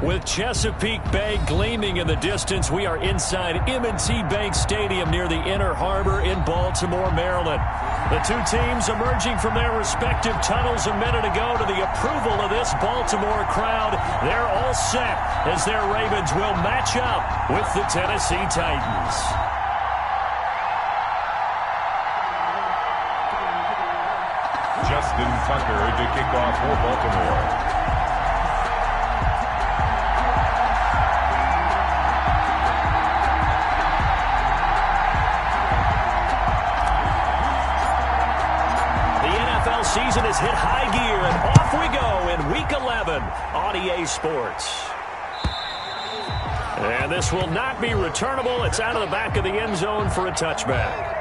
With Chesapeake Bay gleaming in the distance, we are inside M&T Bank Stadium near the Inner Harbor in Baltimore, Maryland. The two teams emerging from their respective tunnels a minute ago to the approval of this Baltimore crowd. They're all set as their Ravens will match up with the Tennessee Titans. Justin Tucker to kick off for Baltimore. Season has hit high gear, and off we go in Week 11 on EA Sports. And this will not be returnable. It's out of the back of the end zone for a touchback.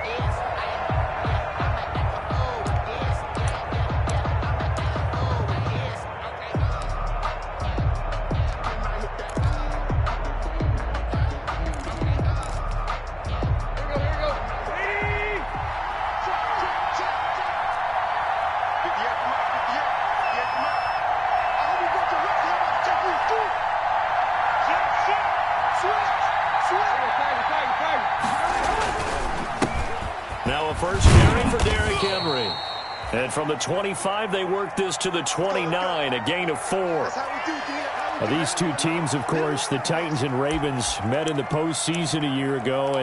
And from the 25, they work this to the 29, a gain of 4. These two teams, of course, the Titans and Ravens, met in the postseason a year ago.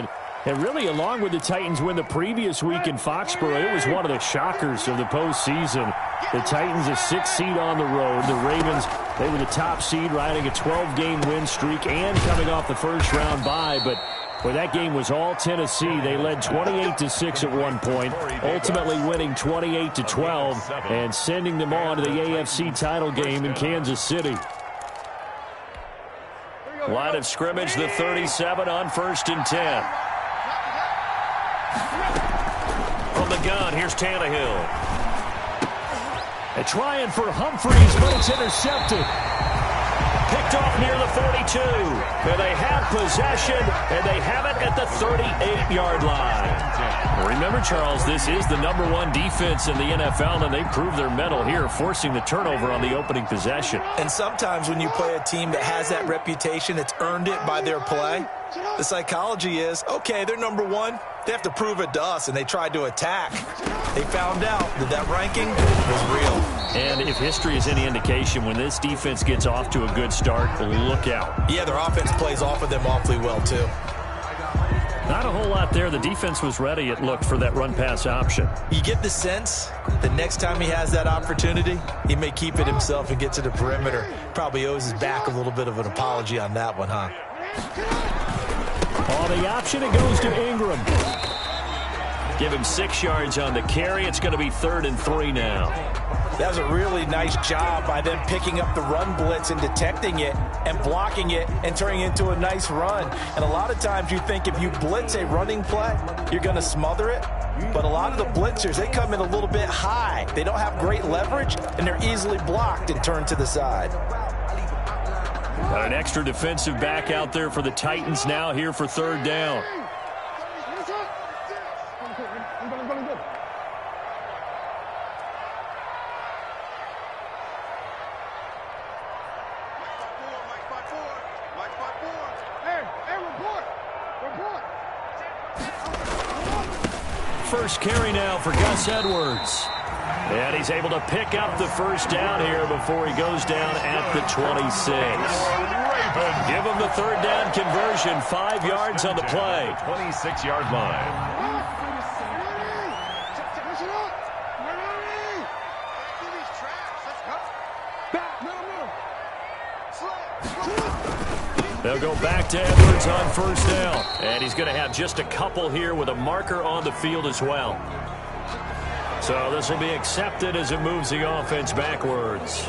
And really, along with the Titans win the previous week in Foxborough, it was one of the shockers of the postseason. The Titans, a 6th seed on the road. The Ravens, they were the top seed, riding a 12-game win streak and coming off the first-round bye. But where that game was all Tennessee, they led 28-6 at one point, ultimately winning 28-12 and sending them on to the AFC title game in Kansas City. Line of scrimmage, the 37 on 1st and 10. From the gun, here's Tannehill. And trying for Humphreys, but it's intercepted. Picked off near the 42. Where they have possession, and they have it at the 38-yard line. Remember, Charles, this is the #1 defense in the NFL, and they proved their mettle here, forcing the turnover on the opening possession. And sometimes when you play a team that has that reputation, it's earned it by their play. The psychology is, okay, they're #1. They have to prove it to us, and they tried to attack. They found out that ranking was real. And if history is any indication, when this defense gets off to a good start, look out. Yeah, their offense plays off of them awfully well, too. Not a whole lot there. The defense was ready, it looked, for that run-pass option. You get the sense that next time he has that opportunity, he may keep it himself and get to the perimeter. Probably owes his back a little bit of an apology on that one, huh? On the option, it goes to Ingram. Give him 6 yards on the carry. It's going to be 3rd and 3 now. That was a really nice job by them picking up the run blitz and detecting it and blocking it and turning it into a nice run. And a lot of times you think if you blitz a running play, you're going to smother it. But a lot of the blitzers, they come in a little bit high. They don't have great leverage, and they're easily blocked and turned to the side. Got an extra defensive back out there for the Titans now here for 3rd down. First carry now for Gus Edwards. And he's able to pick up the 1st down here before he goes down at the 26. Give him the 3rd down conversion, 5 yards on the play. 26-yard line. They'll go back to Edwards on 1st down. And he's going to have just a couple here with a marker on the field as well. So this will be accepted as it moves the offense backwards.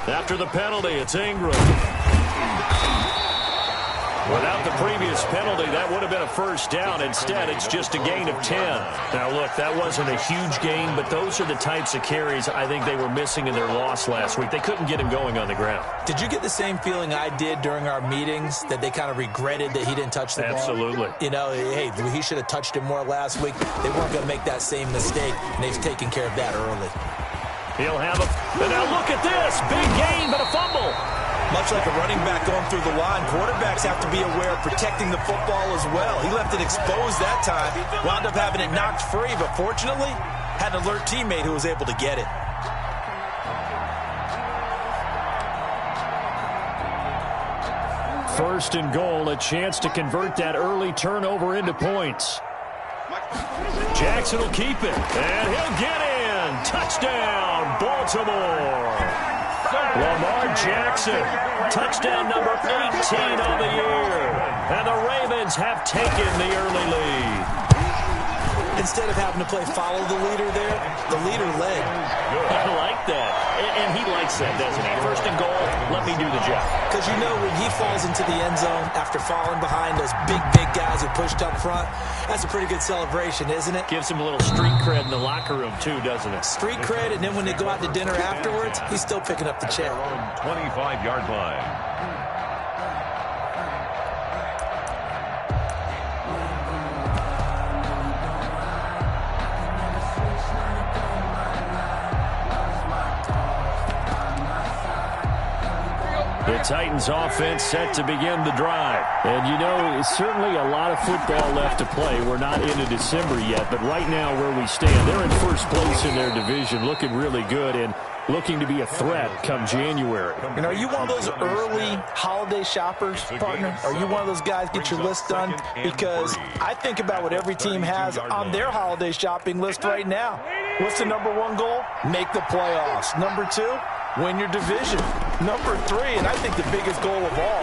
After the penalty, it's Ingram. Without the previous penalty, that would have been a first down. Instead, it's just a gain of 10. Now, look, that wasn't a huge gain, but those are the types of carries I think they were missing in their loss last week. They couldn't get him going on the ground. Did you get the same feeling I did during our meetings, that they kind of regretted that he didn't touch the ball? Absolutely. You know, hey, he should have touched it more last week. They weren't going to make that same mistake, and they've taken care of that early. He'll have a... And now look at this. Big gain, but a fumble. Much like a running back going through the line, quarterbacks have to be aware of protecting the football as well. He left it exposed that time, wound up having it knocked free, but fortunately, had an alert teammate who was able to get it. First and goal, a chance to convert that early turnover into points. Jackson will keep it, and he'll get in. Touchdown, Baltimore. Lamar Jackson, touchdown number 18 on the year. And the Ravens have taken the early lead. Instead of having to play follow the leader there, the leader led. I like that. And he likes that, doesn't he? First and goal, let me do the job. Because you know when he falls into the end zone after falling behind those big guys who pushed up front, that's a pretty good celebration, isn't it? Gives him a little street cred in the locker room, too, doesn't it? Street cred, and then when they go out to dinner afterwards, he's still picking up the check. 25-yard line. The Titans offense set to begin the drive. And, you know, certainly a lot of football left to play. We're not into December yet, but right now where we stand, they're in first place in their division, looking really good and looking to be a threat come January. And are you one of those early holiday shoppers, partner? Are you one of those guys get your list done? Because I think about what every team has on their holiday shopping list right now. What's the number one goal? Make the playoffs. Number two, win your division. Number three, and I think the biggest goal of all,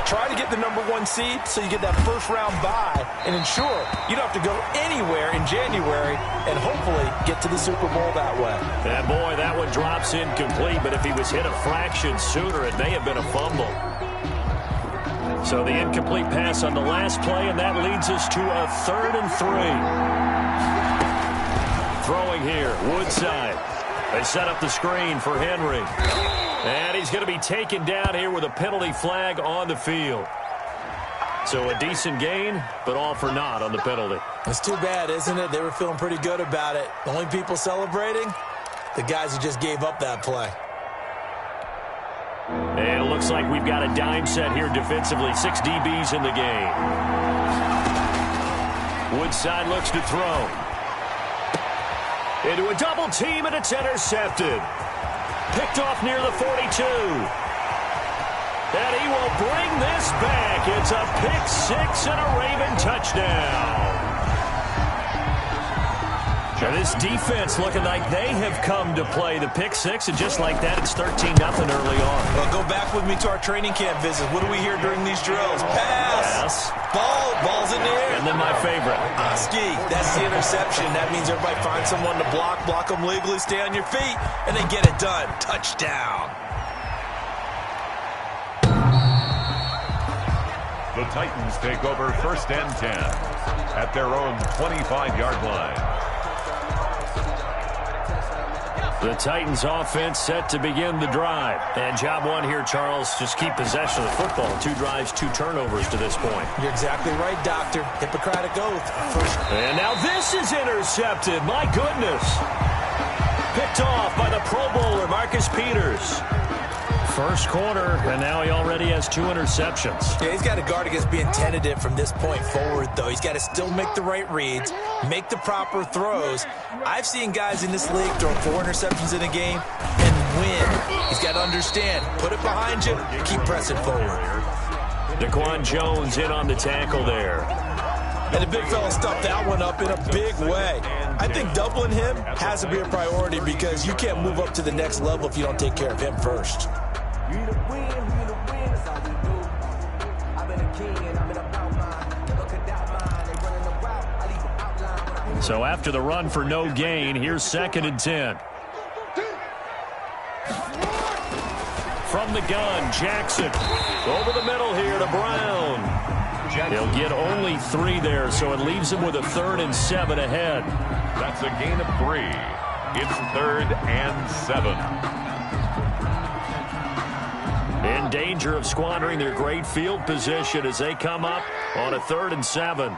try to get the number one seed so you get that first round bye and ensure you don't have to go anywhere in January and hopefully get to the Super Bowl that way. And boy, that one drops incomplete, but if he was hit a fraction sooner, it may have been a fumble. So the incomplete pass on the last play, and that leads us to a 3rd and 3. Throwing here, Woodside. They set up the screen for Henry. And he's going to be taken down here with a penalty flag on the field. So a decent gain, but all for naught on the penalty. It's too bad, isn't it? They were feeling pretty good about it. The only people celebrating, the guys who just gave up that play. And it looks like we've got a dime set here defensively. 6 DBs in the game. Woodside looks to throw. Into a double team, and it's intercepted. Picked off near the 42. And he will bring this back. It's a pick six and a Raven touchdown. Now this defense looking like they have come to play the pick six, and just like that, it's 13-0 early on. Well, go back with me to our training camp visit. What do we hear during these drills? Pass. Ball's in the air. And then my favorite. Ski. That's the interception. That means everybody finds someone to block them legally, stay on your feet, and they get it done. Touchdown. The Titans take over 1st and 10 at their own 25-yard line. The Titans offense set to begin the drive. And job one here, Charles, just keep possession of the football. 2 drives, 2 turnovers to this point. You're exactly right, Doctor. Hippocratic oath. And now this is intercepted. My goodness. Picked off by the Pro Bowler, Marcus Peters. First quarter, and now he already has 2 interceptions. Yeah, he's got to guard against being tentative from this point forward, though. He's got to still make the right reads, make the proper throws. I've seen guys in this league throw 4 interceptions in a game and win. He's got to understand, put it behind you, keep pressing forward. Daquan Jones in on the tackle there. And the big fella stuffed that one up in a big way. I think doubling him has to be a priority because you can't move up to the next level if you don't take care of him first. So after the run for no gain, here's 2nd and 10. from the gun. Jackson over the middle here to Brown. He'll get only 3 there, so it leaves him with a 3rd and 7 ahead. That's a gain of 3. It's 3rd and 7. In danger of squandering their great field position as they come up on a 3rd and 7.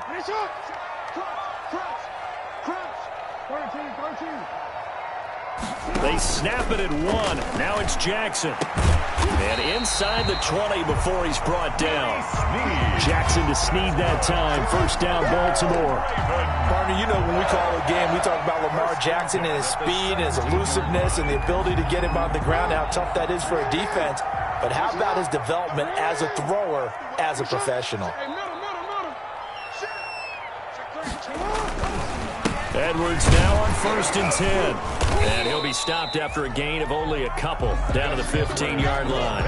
They snap it at 1. Now it's Jackson. And inside the 20 before he's brought down. Jackson to Snead that time. First down, Baltimore. Partner, you know when we call a game, we talk about Lamar Jackson and his speed and his elusiveness and the ability to get him on the ground, how tough that is for a defense. But how about his development as a thrower, as a professional? Edwards now on 1st and 10. And he'll be stopped after a gain of only a couple down to the 15-yard line.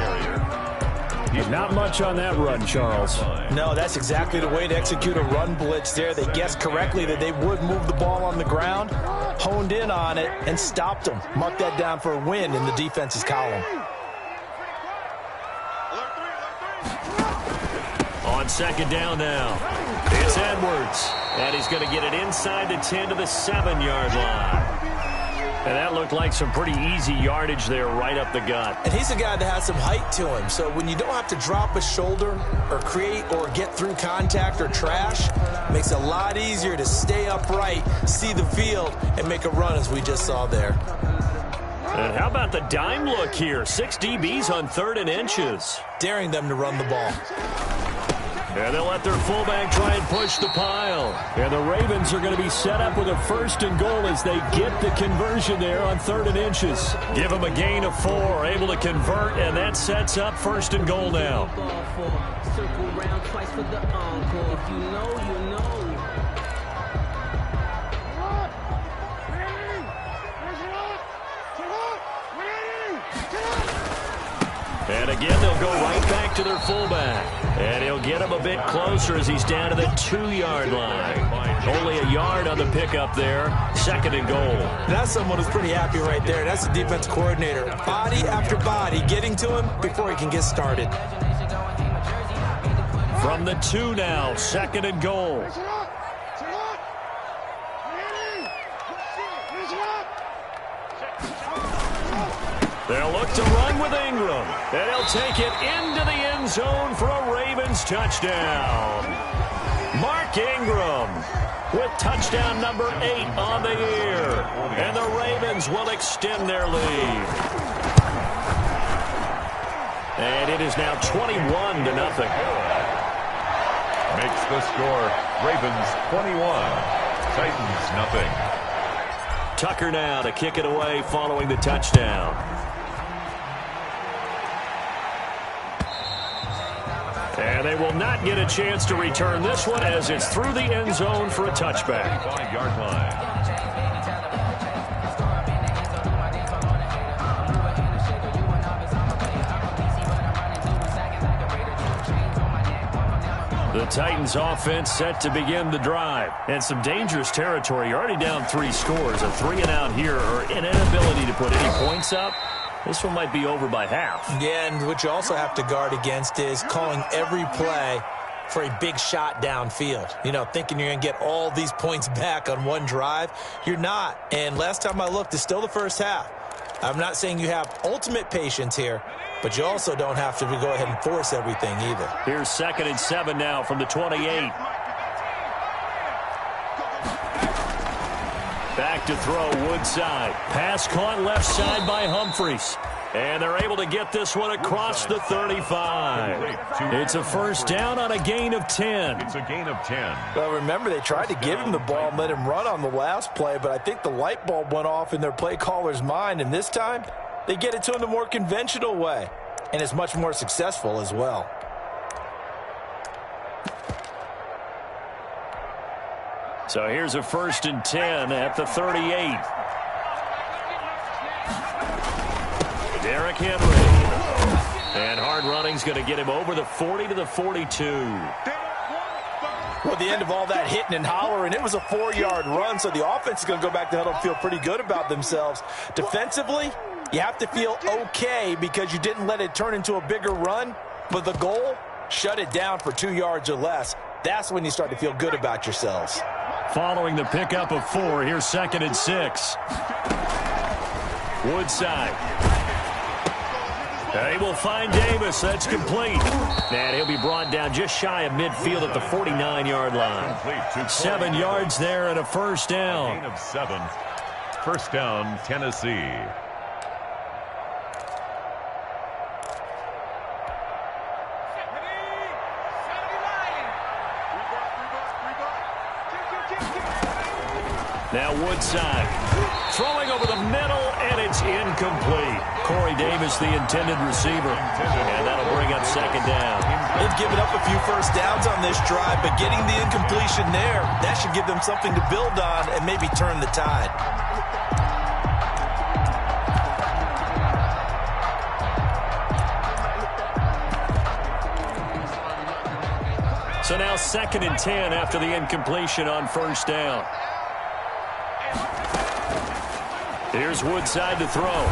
Not much on that run, Charles. No, that's exactly the way to execute a run blitz there. They guessed correctly that they would move the ball on the ground, honed in on it, and stopped them. Mark that down for a win in the defense's column. On 2nd down now, it's Edwards. And he's going to get it inside the 10 to the 7-yard line. And that looked like some pretty easy yardage there right up the gut. And he's a guy that has some height to him. So when you don't have to drop a shoulder or create or get through contact or trash, it makes it a lot easier to stay upright, see the field, and make a run as we just saw there. And how about the dime look here? 6 DBs on 3rd and inches. Daring them to run the ball. And they'll let their fullback try and push the pile. And the Ravens are going to be set up with a 1st and goal as they get the conversion there on 3rd and inches. Give them a gain of 4, able to convert, and that sets up 1st and goal now. Circle round twice for the encore. If you know, you know. And again, they'll go right back to their fullback. And he'll get him a bit closer as he's down to the 2-yard line. Only a yard on the pickup there. 2nd and goal. That's someone who's pretty happy right there. That's the defense coordinator. Body after body getting to him before he can get started. From the 2 now, 2nd and goal. They'll look to run with Ingram. And he'll take it into the end zone for a Ravens touchdown. Mark Ingram with touchdown number 8 on the year. And the Ravens will extend their lead. And it is now 21-0. Makes the score Ravens 21, Titans nothing. Tucker now to kick it away following the touchdown. And they will not get a chance to return this one as it's through the end zone for a touchback. 5-yard line. The Titans offense set to begin the drive. And some dangerous territory. You're already down 3 scores. A 3-and-out here or an inability to put any points up. This one might be over by half. Yeah, and what you also have to guard against is calling every play for a big shot downfield. You know, thinking you're going to get all these points back on one drive. You're not. And last time I looked, it's still the first half. I'm not saying you have ultimate patience here, but you also don't have to go ahead and force everything either. Here's 2nd and 7 now from the 28. Back to throw, Woodside. Pass caught left side by Humphries. And they're able to get this one across the 35. It's a first down on a gain of 10. It's a gain of 10. Well, remember, they tried to give him the ball and let him run on the last play, but I think the light bulb went off in their play caller's mind, and this time they get it to him the more conventional way, and it's much more successful as well. So here's a 1st and 10 at the 38. Derrick Henry. And hard running's going to get him over the 40 to the 42. Well, at the end of all that hitting and hollering, it was a 4-yard run, so the offense is going to go back to huddle and feel pretty good about themselves. Defensively, You have to feel okay because you didn't let it turn into a bigger run, but the goal, shut it down for 2 yards or less. That's when you start to feel good about yourselves. Following the pickup of 4, here's 2nd and 6. Woodside. They will find Davis. That's complete. And he'll be brought down just shy of midfield at the 49-yard line. 7 yards there and a first down. Gain of 7. First down, Tennessee. Now Woodside throwing over the middle, and it's incomplete. Corey Davis, the intended receiver, and that'll bring up 2nd down. They've given up a few first downs on this drive, but getting the incompletion there, that should give them something to build on and maybe turn the tide. So now 2nd and 10 after the incompletion on first down. Here's Woodside to throw.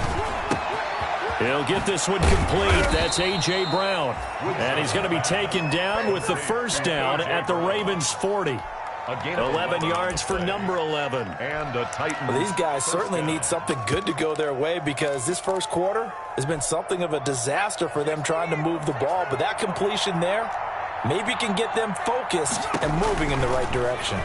He'll get this one complete. That's A.J. Brown. And he's going to be taken down with the first down at the Ravens' 40. 11 yards for number 11. And the Titans. Well, these guys certainly need something good to go their way because this first quarter has been something of a disaster for them trying to move the ball. But that completion there maybe can get them focused and moving in the right direction.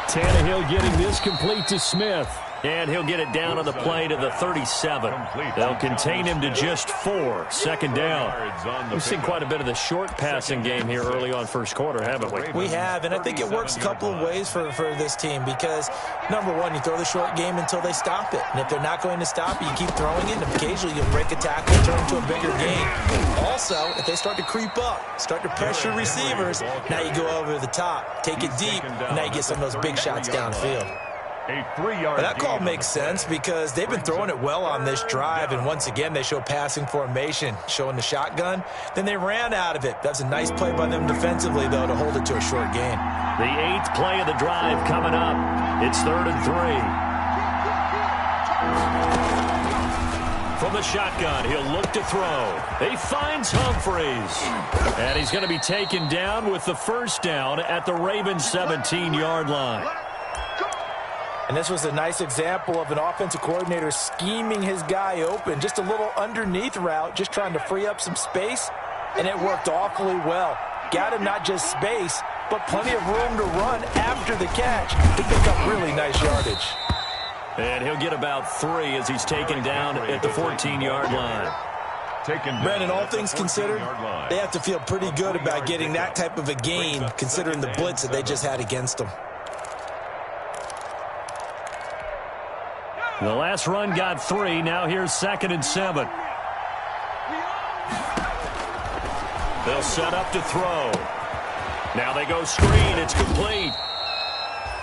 Tannehill getting this complete to Smith. And he'll get it down on the play to the 37. They'll contain him to just 4. 2nd down. We've seen quite a bit of the short passing game here early on first quarter, haven't we? We have, and I think it works a couple of ways for this team because, number one, you throw the short game until they stop it. And if they're not going to stop it, you keep throwing it, and occasionally you'll break a tackle and turn into a bigger gain. Also, if they start to creep up, start to pressure receivers, now you go over the top, take it deep, and now you get some of those big shots downfield. A 3-yard. That call makes sense because they've been throwing it well on this drive, and once again they show passing formation, showing the shotgun. Then they ran out of it. That's a nice play by them defensively, though, to hold it to a short gain. The 8th play of the drive coming up. It's 3rd and 3. From the shotgun, he'll look to throw. He finds Humphreys. And he's going to be taken down with the first down at the Ravens' 17-yard line. And this was a nice example of an offensive coordinator scheming his guy open. Just a little underneath route, just trying to free up some space, and it worked awfully well. Got him not just space, but plenty of room to run after the catch to pick up really nice yardage. And he'll get about 3 as he's taken down at the 14-yard line. Brandon, all things considered, they have to feel pretty good about getting that type of a gain, considering the blitz that they just had against them. The last run got 3. Now here's 2nd and 7. They'll set up to throw. Now they go screen. It's complete.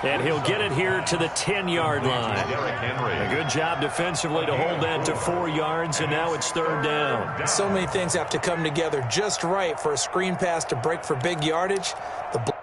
And he'll get it here to the 10-yard line. A good job defensively to hold that to 4 yards, and now it's 3rd down. So many things have to come together just right for a screen pass to break for big yardage. The